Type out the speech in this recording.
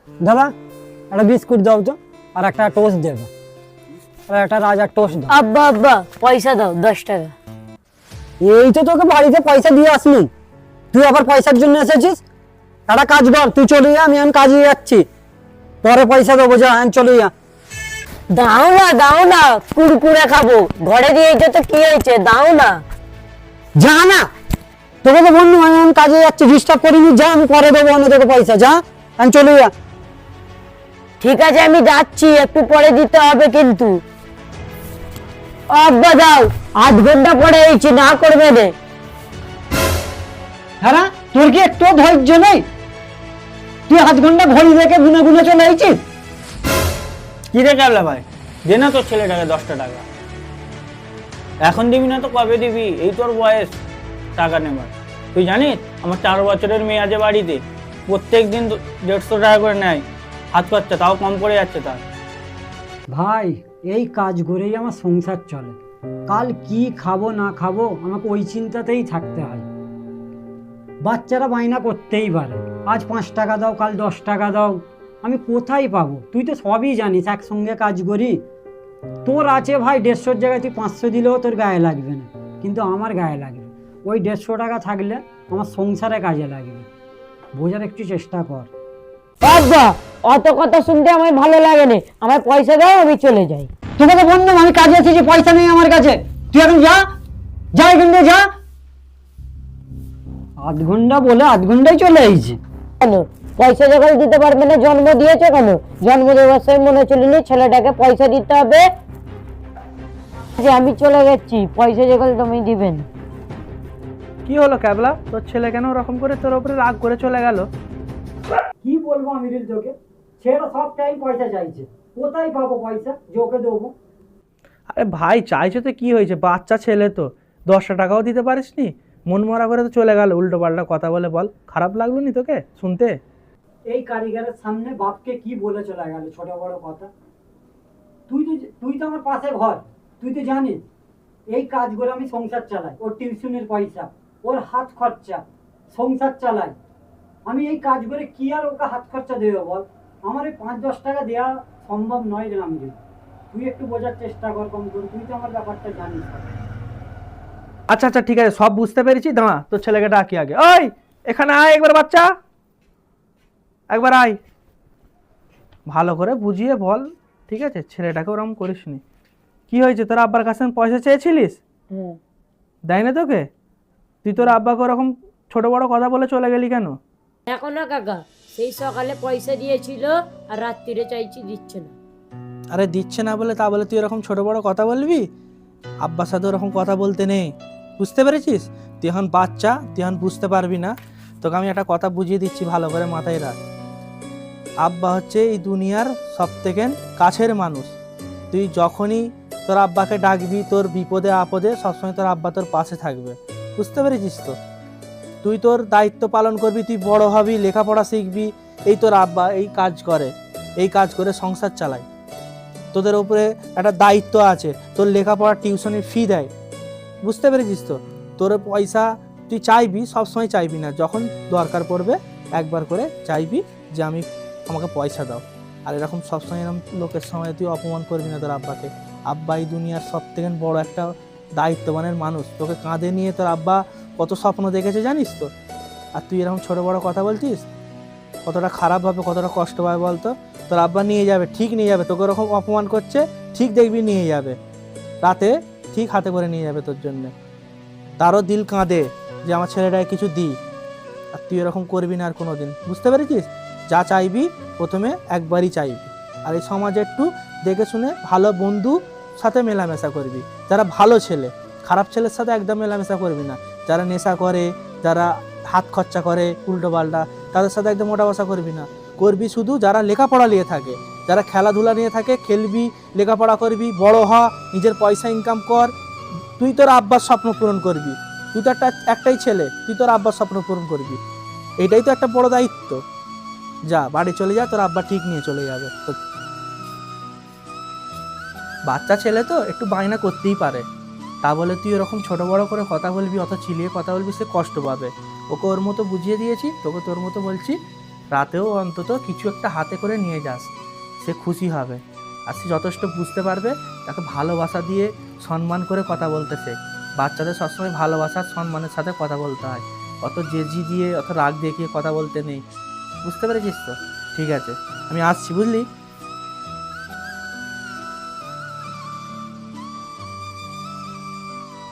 দাদা একটা বিস্কুট দাও তো, আর একটা টোস্ট দেবো, আর একটা রাজার টোস্ট দাও। আব্বা আব্বা পয়সা দাও 10 টাকা। এই তো তোকে বাড়িতে পয়সা দিয়ে আসলি, তুই আবার পয়সার জন্য এসেছিস? একটা কাজ কর, তুই চলে যা, আমি এখন কাজে যাচ্ছি, পরে পয়সা দেবো, যা আমি চলে যা। দাও না কুরকুরে খাবো, ঘরে দিয়েছো তো কি হয়েছে, দাও না। যা না, তোকে তো বন্ধু আমি এখন কাজে যাচ্ছি, ডিস্টার্ব করিনি, যা, আমি পরে দেবো অন্য তোকে পয়সা, যা আমি চলে যা। ঠিক আছে আমি যাচ্ছি, একটু পরে দিতে হবে কিন্তু। আব্বা দাও, 8 ঘন্টা পরে এইছি, না করবে না। হ্যাঁ, তোর কি একটু ধৈর্য নেই? তুই 8 ঘন্টা ঘড়ি দেখে গুনে গুনে চলে আইছিস। কি রে ক্যাবলা ভাই, দে না তোর ছেলেটাকে 10টা টাকা। এখন দিবি না তো কবে দিবি? এই তোর বয়স টাকা নেবার। তুই জানিস আমার 4 বছরের মেয়ে আছে বাড়িতে, প্রত্যেক দিন 150 টাকা করে নেয় হাত খরচা, তাও কম পড়ে যাচ্ছে তার। ভাই এই কাজ করেই আমার সংসার চলে, কাল কি খাবো না খাবো আমাকে ওই চিন্তাতেই থাকতে হয়। বাচ্চারা বায়না করতেই পারে, আজ 5 টাকা দাও, কাল 10 টাকা দাও, আমি কোথায় পাবো? তুই তো সবই জানিস, একসঙ্গে কাজ করি। তোর আছে ভাই 150 জায়গায় তুই 500 দিলেও তোর গায়ে লাগবে না, কিন্তু আমার গায়ে লাগবে। ওই 150 টাকা থাকলে আমার সংসারে কাজে লাগবে, বোঝার একটু চেষ্টা কর। আব্বা অত কথা শুনতে আমার ভালো লাগে না, আমার পয়সা দাও, আমি চলে যাই। তোকে তো বললাম আমি কাজে আছি, যে পয়সা নেই আমার কাছে, তুই এখন যা, যা এখান থেকে যা। 8 ঘন্টা বলে 8 ঘন্টায় চলে আইছি। কেন পয়সা যখন দিতে পারবে না, জন্ম দিয়েছো কেন? জন্ম দেওয়ার সময় মনে চলিনি ছেলেটাকে পয়সা দিতে হবে, যে আমি চলে গেছি, পয়সা যখন তুমি দিবেন। কি হলো ক্যাবলা, তোর ছেলে কেন ওরকম করে তোর উপরে রাগ করে চলে গেল? কি বলবো আমিরুল তোকে, ছেলেটা সব টাইম পয়সা চাইছে, কোথায় পাবো পয়সা যে ওকে দেবো? আরে ভাই চাইছে তো কি হয়েছে, বাচ্চা ছেলে তো, 10 টাকাও দিতে পারিসনি, মন মরা করে তো চলে গেল উল্টো পাল্টা কথা বলে। বল, খারাপ লাগলো নি তোকে শুনতে? এই কারিগরের সামনে বাপকে কি বলে চলে গেল ছোট বড় কথা। তুই তো আমার পাশে ঘর, তুই তো জানিস এই কাজ করে আমি সংসার চালাই, ওর টিউশনের পয়সা, ওর হাত খরচা, সংসার চালাই। আমি এই কাজ করে কি আর ওকে হাত খরচা দেবো বল? আমার এই 5-10 টাকা দেওয়া সম্ভব নয় রে আমি। তুই একটু বোঝার চেষ্টা কর, কম করে, তুই তো আমার ব্যাপারটা জানিস। আচ্ছা আচ্ছা ঠিক আছে, সব বুঝতে পেরেছি, দাঁড়া তোর ছেলেকে ডাকি আগে। ওই এখানে আয় একবার, বাচ্চা একবার আয়, ভালো করে বুঝিয়ে বল, ঠিক আছে? ছেলেটাকে ওরকম করিসনি। কি হয়েছে, তোর আব্বার কাছে পয়সা চেয়েছিলিস, দেয় না তোকে? তুই তোর আব্বাকে ওরকম ছোট বড় কথা বলে চলে গেলি কেন? দেখো না কাকা, সেই সকালে পয়সা দিয়েছিল আর রাত্রিরে চাইছি, দিচ্ছে না। আরে দিচ্ছে না বলে তা বলে তুই এরকম ছোট বড় কথা বলবি? আব্বার সাথে ওরকম কথা বলতে নেই, বুঝতে পেরেছিস? তুই এখন বাচ্চা, তুই এখন বুঝতে পারবি না, তোকে আমি একটা কথা বুঝিয়ে দিচ্ছি, ভালো করে মাথায় রাখ। আব্বা হচ্ছে এই দুনিয়ার সবথেকে কাছের মানুষ। তুই যখনই তোর আব্বাকে ডাকবি, তোর বিপদে আপদে সবসময় তোর আব্বা তোর পাশে থাকবে, বুঝতে পেরেছিস তো? তুই তোর দায়িত্ব পালন করবি, তুই বড় হবি, লেখাপড়া শিখবি। এই তোর আব্বা এই কাজ করে সংসার চালায়, তোদের উপরে একটা দায়িত্ব আছে, তোর লেখাপড়ার টিউশনের ফি দেয়, বুঝতে পেরেছিস তো? তোর পয়সা তুই চাইবি, সবসময় চাইবি না, যখন দরকার পড়বে একবার করে চাইবি যে আমাকে পয়সা দাও। আর এরকম সবসময় এরকম লোকের সময় তুই অপমান করবি না তোর আব্বাকে। আব্বা এই দুনিয়ার সব থেকে বড় একটা দায়িত্ববানের মানুষ, তোকে কাঁধে নিয়ে তোর আব্বা কত স্বপ্ন দেখেছে জানিস তো? আর তুই এরকম ছোট বড় কথা বলছিস, কতটা খারাপ হবে, কতটা কষ্ট পাবে বলতো? তোর আব্বা নিয়ে যাবে, ঠিক নিয়ে যাবে, তোকে ওরকম অপমান করছে ঠিক দেখবি নিয়ে যাবে, রাতে ঠিক হাতে করে নিয়ে যাবে তোর জন্যে। তারও দিল কাঁদে যে আমার ছেলেটাকে কিছু দিই, আর তুই এরকম করবি না আর কোনো দিন, বুঝতে পেরেছিস? যা চাইবি প্রথমে একবারই চাইবি। আর এই সমাজে একটু দেখে শুনে ভালো বন্ধু সাথে মেলামেশা করবি, যারা ভালো ছেলে, খারাপ ছেলের সাথে একদম মেলামেশা করবি না। যারা নেশা করে, যারা হাত খরচা করে উল্টো পাল্টা, তাদের সাথে একদম ওঠা বসা করবি না। করবি শুধু যারা লেখাপড়া নিয়ে থাকে, যারা খেলাধুলা নিয়ে থাকে, খেলবি, লেখাপড়া করবি, বড় হ, নিজের পয়সা ইনকাম কর, তুই তোর আব্বার স্বপ্ন পূরণ করবি। তুই তো একটাই ছেলে, তুই তোর আব্বার স্বপ্ন পূরণ করবি, এটাই তো একটা বড় দায়িত্ব। যা বাড়ি চলে যা, তোর আব্বা ঠিক নিয়ে চলে যাবে। বাচ্চা ছেলে তো একটু বায়না করতেই পারে, তা বলে তুই এরকম ছোট বড় করে কথা বলবি, অত চিলিয়ে কথা বলবি, সে কষ্ট পাবে। ওকে ওর মতো বুঝিয়ে দিয়েছি, তোকে তোর মতো বলছি, রাতেও অন্তত কিছু একটা হাতে করে নিয়ে যাস, সে খুশি হবে। আর সে যথেষ্ট বুঝতে পারবে, তাকে ভালোবাসা দিয়ে সম্মান করে কথা বলতে শেখ। বাচ্চাদের সবসময় ভালোবাসার সম্মানের সাথে কথা বলতে হয়, অত জেজি দিয়ে অত রাগ দেখিয়ে কথা বলতে নেই। বুঝতে পেরেছিস তো? ঠিক আছে, আমি আসছি, বুঝলি?